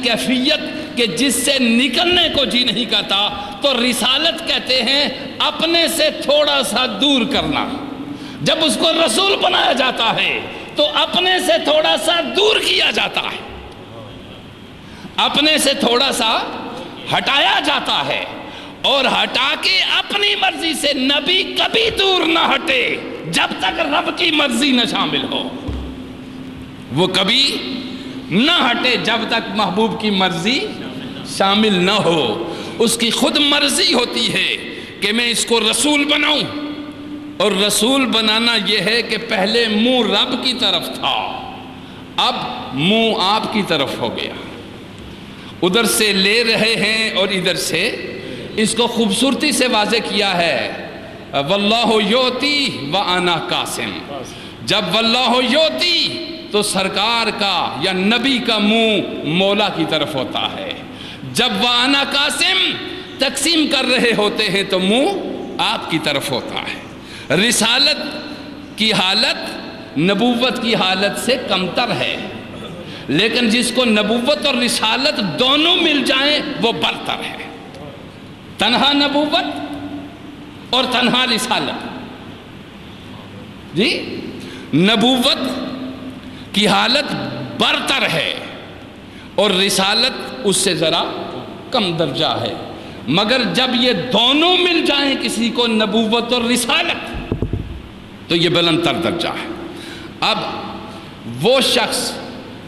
کیفیت کہ جس سے نکلنے کو جی نہیں کرتا، تو رسالت کہتے ہیں اپنے سے تھوڑا سا دور کرنا۔ جب اس کو رسول بنایا جاتا ہے تو اپنے سے تھوڑا سا دور کیا جاتا ہے، اپنے سے تھوڑا سا ہٹایا جاتا ہے، اور ہٹا کے اپنی مرضی سے نبی کبھی دور نہ ہٹے جب تک رب کی مرضی نہ شامل ہو۔ وہ کبھی نہ ہٹے جب تک محبوب کی مرضی شامل نہ ہو۔ اس کی خود مرضی ہوتی ہے کہ میں اس کو رسول بناؤں، اور رسول بنانا یہ ہے کہ پہلے منہ رب کی طرف تھا، اب منہ آپ کی طرف ہو گیا۔ ادھر سے لے رہے ہیں اور ادھر سے، اس کو خوبصورتی سے واضح کیا ہے، واللہ یوتی وانا قاسم۔ جب واللہ یوتی تو سرکار کا یا نبی کا منہ مولا کی طرف ہوتا ہے، جب وانا قاسم تقسیم کر رہے ہوتے ہیں تو منہ آپ کی طرف ہوتا ہے۔ رسالت کی حالت نبوت کی حالت سے کمتر ہے، لیکن جس کو نبوت اور رسالت دونوں مل جائیں وہ برتر ہے۔ تنہا نبوت اور تنہا رسالت، جی نبوت کی حالت برتر ہے اور رسالت اس سے ذرا کم درجہ ہے، مگر جب یہ دونوں مل جائیں کسی کو، نبوت اور رسالت، تو یہ بلند تر درجہ ہے۔ اب وہ شخص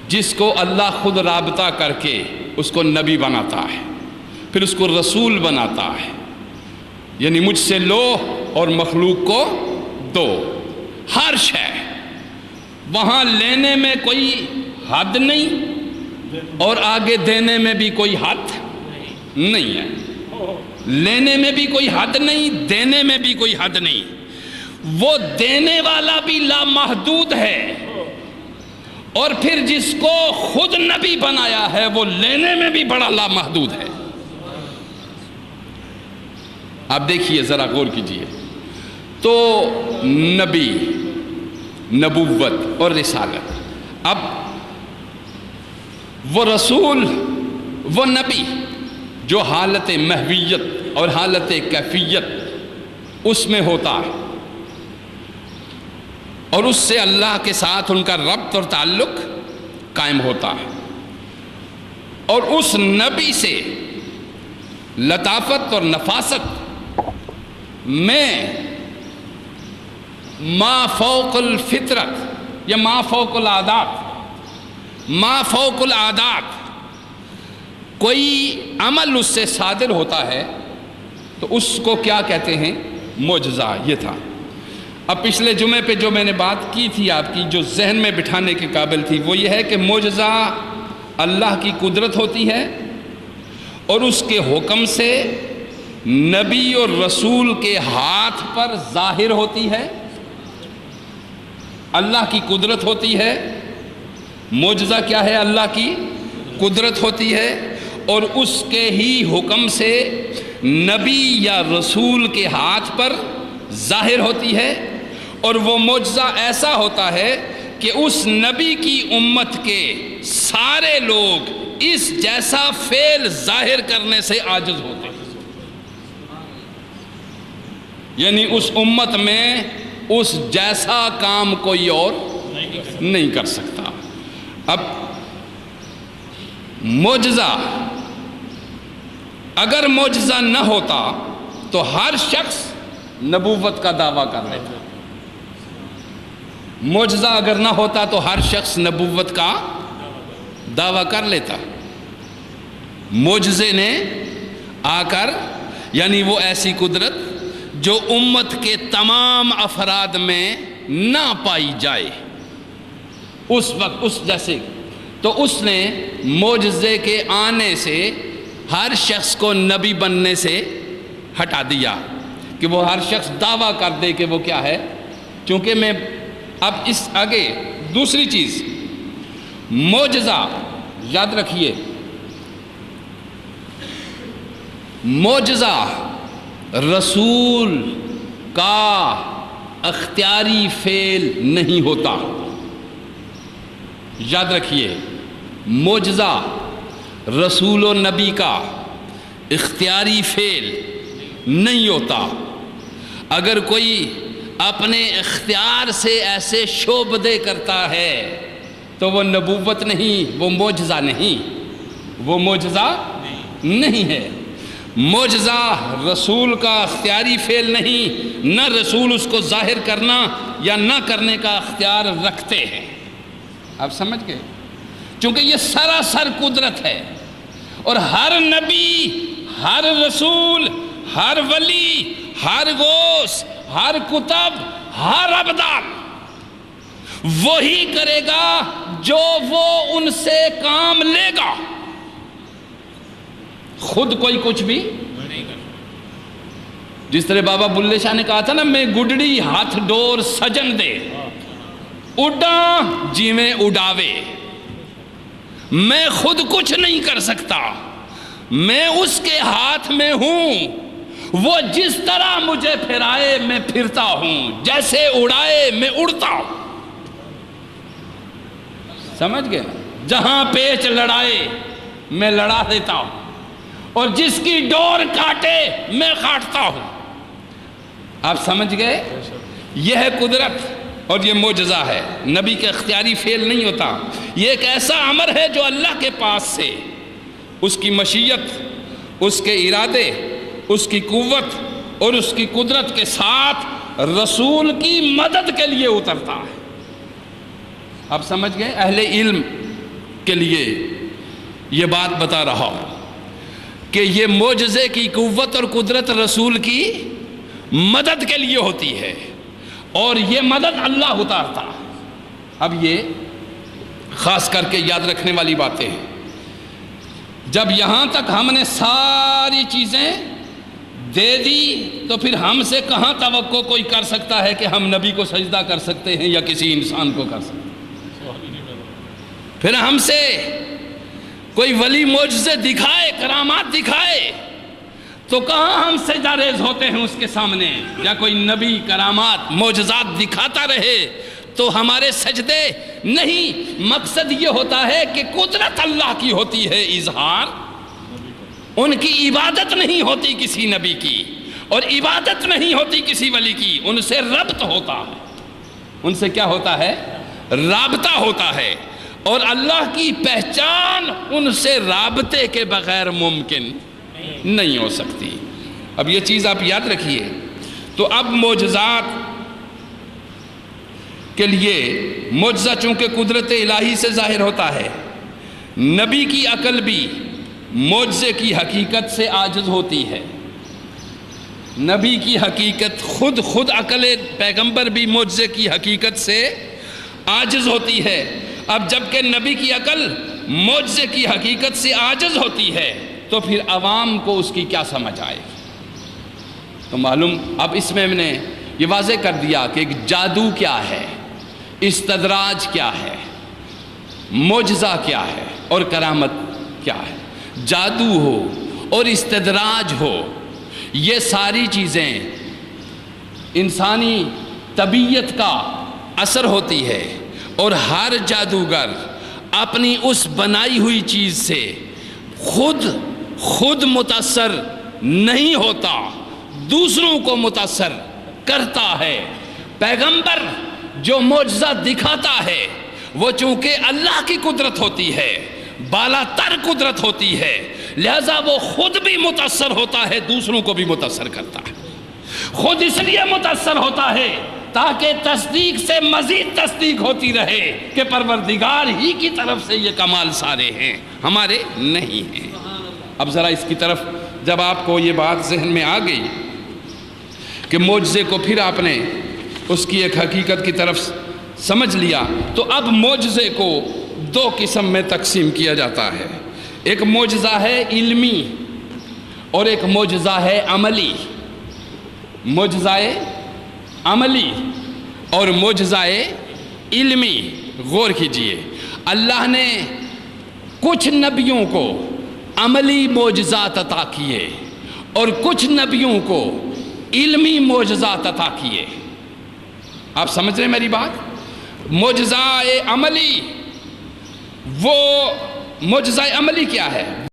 جس کو اللہ خود رابطہ کر کے اس کو نبی بناتا ہے، پھر اس کو رسول بناتا ہے، یعنی مجھ سے لو اور مخلوق کو دو، ہر شے، وہاں لینے میں کوئی حد نہیں اور آگے دینے میں بھی کوئی حد نہیں ہے، لینے میں بھی کوئی حد نہیں، دینے میں بھی کوئی حد نہیں۔ وہ دینے والا بھی لامحدود ہے، اور پھر جس کو خود نبی بنایا ہے وہ لینے میں بھی بڑا لامحدود ہے۔ آپ دیکھیے ذرا غور کیجئے، تو نبی، نبوت اور رسالت، اب وہ رسول، وہ نبی جو حالت محویت اور حالت کیفیت اس میں ہوتا ہے، اور اس سے اللہ کے ساتھ ان کا ربط اور تعلق قائم ہوتا ہے، اور اس نبی سے لطافت اور نفاست میں ما فوق الفطرت یا ما فوق العادات، ما فوق العادات کوئی عمل اس سے صادر ہوتا ہے تو اس کو کیا کہتے ہیں؟ معجزہ۔ یہ تھا۔ اب پچھلے جمعے پہ جو میں نے بات کی تھی آپ کی، جو ذہن میں بٹھانے کے قابل تھی، وہ یہ ہے کہ معجزہ اللہ کی قدرت ہوتی ہے، اور اس کے حکم سے نبی اور رسول کے ہاتھ پر ظاہر ہوتی ہے۔ اللہ کی قدرت ہوتی ہے، معجزہ کیا ہے؟ اللہ کی قدرت ہوتی ہے، اور اس کے ہی حکم سے نبی یا رسول کے ہاتھ پر ظاہر ہوتی ہے، اور وہ معجزہ ایسا ہوتا ہے کہ اس نبی کی امت کے سارے لوگ اس جیسا فعل ظاہر کرنے سے عاجز ہوتے ہیں، یعنی اس امت میں اس جیسا کام کوئی اور نہیں کر سکتا۔ اب معجزہ، اگر معجزہ نہ ہوتا تو ہر شخص نبوت کا دعویٰ کر لیتا، معجزہ اگر نہ ہوتا تو ہر شخص نبوت کا دعویٰ کر لیتا۔ معجزے نے آ کر، یعنی وہ ایسی قدرت جو امت کے تمام افراد میں نہ پائی جائے اس وقت، اس جیسے، تو اس نے معجزے کے آنے سے ہر شخص کو نبی بننے سے ہٹا دیا کہ وہ ہر شخص دعویٰ کر دے کہ وہ کیا ہے۔ چونکہ میں اب اس آگے دوسری چیز، معجزہ یاد رکھیے، معجزہ رسول کا اختیاری فعل نہیں ہوتا۔ یاد رکھیے، معجزہ رسول و نبی کا اختیاری فعل نہیں ہوتا۔ اگر کوئی اپنے اختیار سے ایسے شعبدے کرتا ہے تو وہ نبوت نہیں، وہ معجزہ نہیں، وہ معجزہ نہیں ہے۔ معجزہ رسول کا اختیاری فعل نہیں، نہ رسول اس کو ظاہر کرنا یا نہ کرنے کا اختیار رکھتے ہیں۔ آپ سمجھ گئے؟ چونکہ یہ سراسر قدرت ہے، اور ہر نبی، ہر رسول، ہر ولی، ہر غوث، ہر کتب، ہر ابدال وہی کرے گا جو وہ ان سے کام لے گا، خود کوئی کچھ بھی نہیں کرتا۔ جس طرح بابا بلے شاہ نے کہا تھا نا، میں گڈڑی ہاتھ ڈور سجن دے، اڈا جیویں اڈاوے، میں خود کچھ نہیں کر سکتا، میں اس کے ہاتھ میں ہوں، وہ جس طرح مجھے پھرائے میں پھرتا ہوں، جیسے اڑائے میں اڑتا ہوں۔ سمجھ گئے؟ جہاں پیچ لڑائے میں لڑا دیتا ہوں، اور جس کی ڈور کاٹے میں کاٹتا ہوں۔ آپ سمجھ گئے؟ یہ ہے قدرت اور یہ معجزہ ہے، نبی کے اختیاری فعل نہیں ہوتا۔ یہ ایک ایسا امر ہے جو اللہ کے پاس سے اس کی مشیت، اس کے ارادے، اس کی قوت اور اس کی قدرت کے ساتھ رسول کی مدد کے لیے اترتا ہے۔ آپ سمجھ گئے؟ اہل علم کے لیے یہ بات بتا رہا ہوں کہ یہ معجزے کی قوت اور قدرت رسول کی مدد کے لیے ہوتی ہے، اور یہ مدد اللہ اتارتا۔ اب یہ خاص کر کے یاد رکھنے والی باتیں ہیں۔ جب یہاں تک ہم نے ساری چیزیں دے دی تو پھر ہم سے کہاں توقع کوئی کر سکتا ہے کہ ہم نبی کو سجدہ کر سکتے ہیں یا کسی انسان کو کر سکتے ہیں؟ پھر ہم سے کوئی ولی معجزے دکھائے، کرامات دکھائے تو کہاں ہم سجدہ ریز ہوتے ہیں اس کے سامنے؟ یا کوئی نبی کرامات معجزات دکھاتا رہے تو ہمارے سجدے نہیں۔ مقصد یہ ہوتا ہے کہ قدرت اللہ کی ہوتی ہے اظہار، ان کی عبادت نہیں ہوتی کسی نبی کی، اور عبادت نہیں ہوتی کسی ولی کی، ان سے ربط ہوتا ہے۔ ان سے کیا ہوتا ہے؟ رابطہ ہوتا ہے، اور اللہ کی پہچان ان سے رابطے کے بغیر ممکن نہیں ہو سکتی۔ اب یہ چیز آپ یاد رکھیے۔ تو اب معجزات کے لیے معجزہ چونکہ قدرت الہی سے ظاہر ہوتا ہے، نبی کی عقل بھی معجزے کی حقیقت سے عاجز ہوتی ہے۔ نبی کی حقیقت خود عقل پیغمبر بھی معجزے کی حقیقت سے عاجز ہوتی ہے۔ اب جبکہ نبی کی عقل معجزے کی حقیقت سے عاجز ہوتی ہے تو پھر عوام کو اس کی کیا سمجھ آئے گی؟ تو معلوم، اب اس میں نے یہ واضح کر دیا کہ جادو کیا ہے، استدراج کیا ہے، معجزہ کیا ہے اور کرامت کیا ہے۔ جادو ہو اور استدراج ہو، یہ ساری چیزیں انسانی طبیعت کا اثر ہوتی ہے، اور ہر جادوگر اپنی اس بنائی ہوئی چیز سے خود متاثر نہیں ہوتا، دوسروں کو متاثر کرتا ہے۔ پیغمبر جو معجزہ دکھاتا ہے وہ چونکہ اللہ کی قدرت ہوتی ہے، بالا تر قدرت ہوتی ہے، لہذا وہ خود بھی متاثر ہوتا ہے، دوسروں کو بھی متاثر کرتا ہے۔ خود اس لیے متاثر ہوتا ہے تاکہ تصدیق سے مزید تصدیق ہوتی رہے کہ پروردگار ہی کی طرف سے یہ کمال سارے ہیں، ہمارے نہیں ہیں۔ اب ذرا اس کی طرف جب آپ کو یہ بات ذہن میں آ گئی کہ معجزے کو پھر آپ نے اس کی ایک حقیقت کی طرف سمجھ لیا، تو اب معجزے کو دو قسم میں تقسیم کیا جاتا ہے۔ ایک معجزہ ہے علمی اور ایک معجزہ ہے عملی۔ معجزہ عملی اور معجزہ علمی، غور کیجئے، اللہ نے کچھ نبیوں کو عملی معجزات عطا کیے اور کچھ نبیوں کو علمی معجزات عطا کیے۔ آپ سمجھ رہے ہیں میری بات؟ معجزہ عملی وہ معجزہ عملی کیا ہے؟